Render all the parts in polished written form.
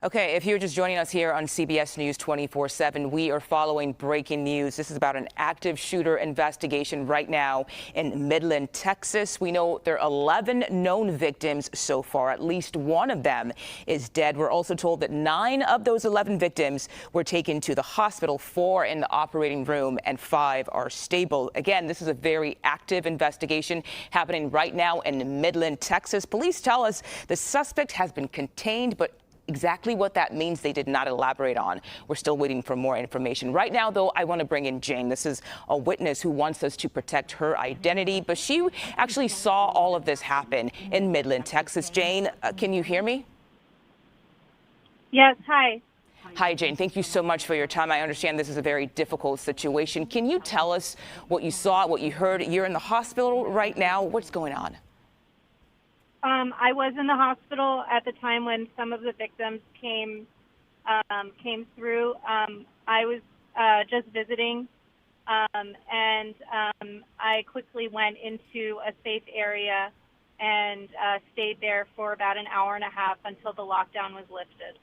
Okay, if you're just joining us here on CBS News 24/7, we are following breaking news. This is about an active shooter investigation right now in Midland, Texas. We know there are 11 known victims so far. At least one of them is dead. We're also told that 9 of those 11 victims were taken to the hospital, 4 in the operating room, and 5 are stable. Again, this is a very active investigation happening right now in Midland, Texas. Police tell us the suspect has been contained, but exactly what that means, they did not elaborate on. We're still waiting for more information. Right now, though, I want to bring in Jane. This is a witness who wants us to protect her identity, but she actually saw all of this happen in Midland, Texas. Jane, can you hear me? Yes, hi. Hi, Jane. Thank you so much for your time. I understand this is a very difficult situation. Can you tell us what you saw, what you heard? You're in the hospital right now. What's going on? I was in the hospital at the time when some of the victims came through. I was just visiting, and I quickly went into a safe area and stayed there for about an hour and a half until the lockdown was lifted.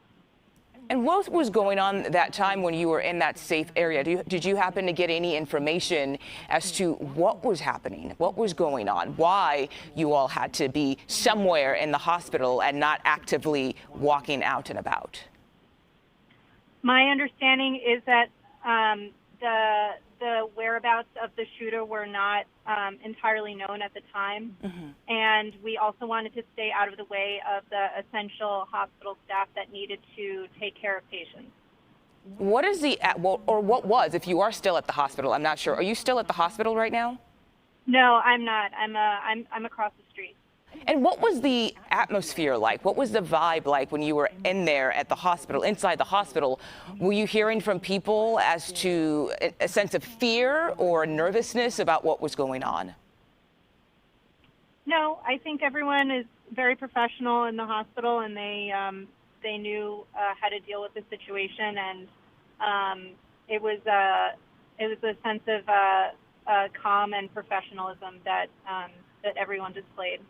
And what was going on that time when you were in that safe area? Did you happen to get any information as to what was happening, what was going on, why you all had to be somewhere in the hospital and not actively walking out and about? My understanding is that the whereabouts of the shooter were not entirely known at the time. Mm-hmm. And we also wanted to stay out of the way of the essential hospital staff that needed to take care of patients. What is what was, if you are still at the hospital, I'm not sure, are you still at the hospital right now? No, I'm not. I'm across the street. And what was the atmosphere like? What was the vibe like when you were in there at the hospital, inside the hospital? Were you hearing from people as to a sense of fear or nervousness about what was going on? No, I think everyone is very professional in the hospital, and they knew how to deal with the situation, and it was a sense of calm and professionalism that everyone displayed.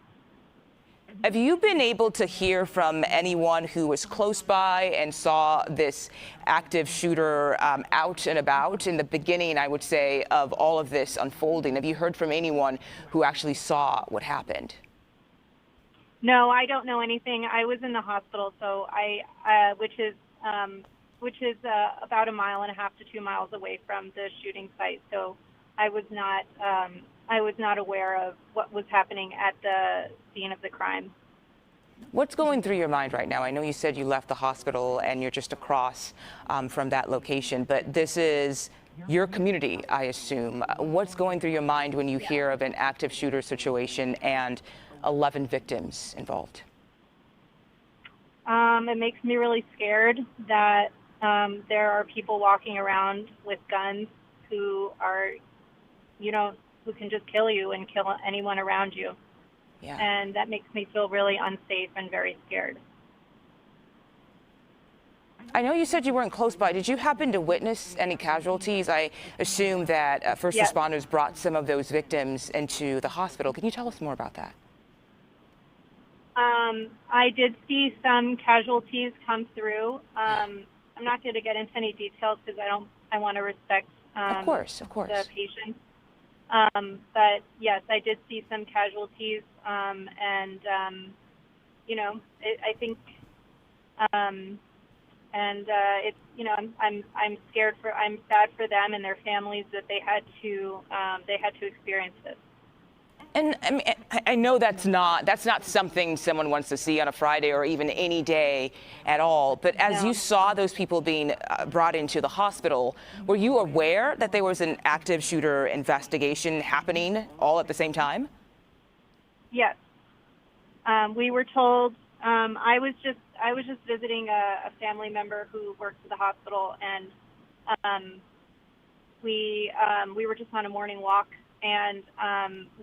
Have you been able to hear from anyone who was close by and saw this active shooter out and about in the beginning, I would say, of all of this unfolding? Have you heard from anyone who actually saw what happened? No, I don't know anything. I was in the hospital, so which is about 1.5 miles to 2 miles away from the shooting site. So I was not aware of what was happening at the scene of the crime. What's going through your mind right now? I know you said you left the hospital and you're just across from that location, but this is your community, I assume. What's going through your mind when you hear of an active shooter situation and 11 victims involved? It makes me really scared that there are people walking around with guns who are, who can just kill you and kill anyone around you. Yeah. And that makes me feel really unsafe and very scared. I know you said you weren't close by. Did you happen to witness any casualties? I assume that first responders brought some of those victims into the hospital. Can you tell us more about that? I did see some casualties come through. I'm not going to get into any details because I want to respect of course. the patient. But yes, I did see some casualties, and I think, it's I'm sad for them and their families that they had to experience this. And I mean, I know that's not something someone wants to see on a Friday or even any day at all. But as you saw those people being brought into the hospital, were you aware that there was an active shooter investigation happening all at the same time? Yes, we were told. I was just visiting a family member who works at the hospital, and we were just on a morning walk. And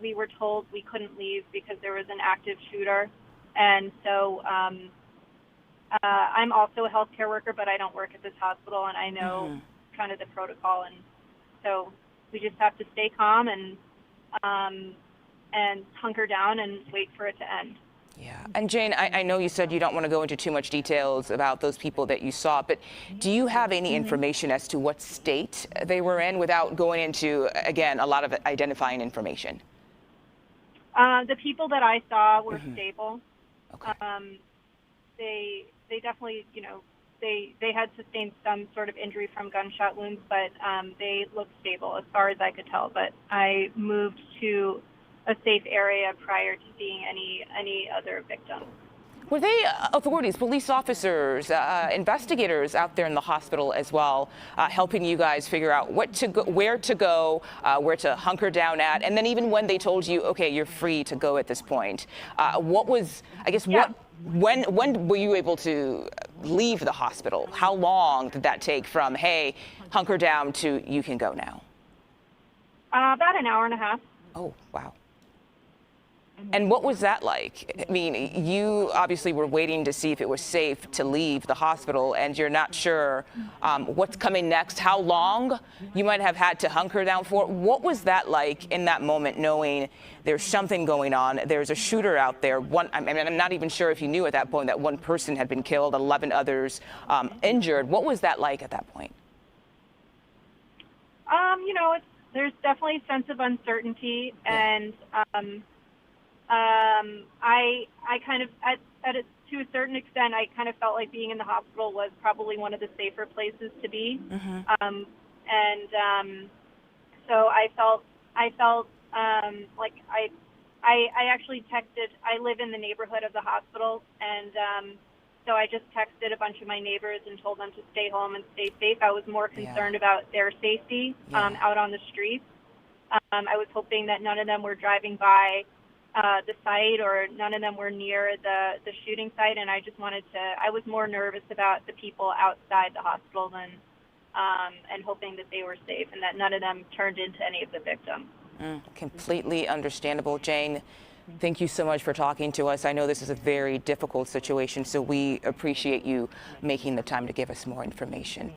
we were told we couldn't leave because there was an active shooter. And so I'm also a healthcare worker, but I don't work at this hospital, and I know kind of the protocol. And so we just have to stay calm and hunker down and wait for it to end. Yeah. And Jane, I know you said you don't want to go into too much details about those people that you saw, but do you have any information as to what state they were in without going into, again, a lot of identifying information? The people that I saw were stable. Okay. They definitely, they had sustained some sort of injury from gunshot wounds, but they looked stable as far as I could tell. But I moved to a safe area prior to seeing any other victims. Were they authorities, police officers, investigators out there in the hospital as well, helping you guys figure out where to go, where to hunker down at, and then even when they told you, okay, you're free to go at this point, what was, I guess, when were you able to leave the hospital? How long did that take from, hey, hunker down to you can go now? About an hour and a half. Oh, wow. And what was that like? I mean, you obviously were waiting to see if it was safe to leave the hospital, and you're not sure what's coming next, how long you might have had to hunker down for. What was that like in that moment, knowing there's something going on, there's a shooter out there? I'm not even sure if you knew at that point that one person had been killed, 11 others injured. What was that like at that point? There's definitely a sense of uncertainty, and I kind of, to a certain extent, I kind of felt like being in the hospital was probably one of the safer places to be. So I felt like I actually texted. I live in the neighborhood of the hospital, and so I just texted a bunch of my neighbors and told them to stay home and stay safe. I was more concerned about their safety out on the streets. I was hoping that none of them were driving by the site, or none of them were near the shooting site, and I just I was more nervous about the people outside the hospital than, and hoping that they were safe and that none of them turned into any of the victims. Completely understandable. Jane, thank you so much for talking to us. I know this is a very difficult situation, so we appreciate you making the time to give us more information.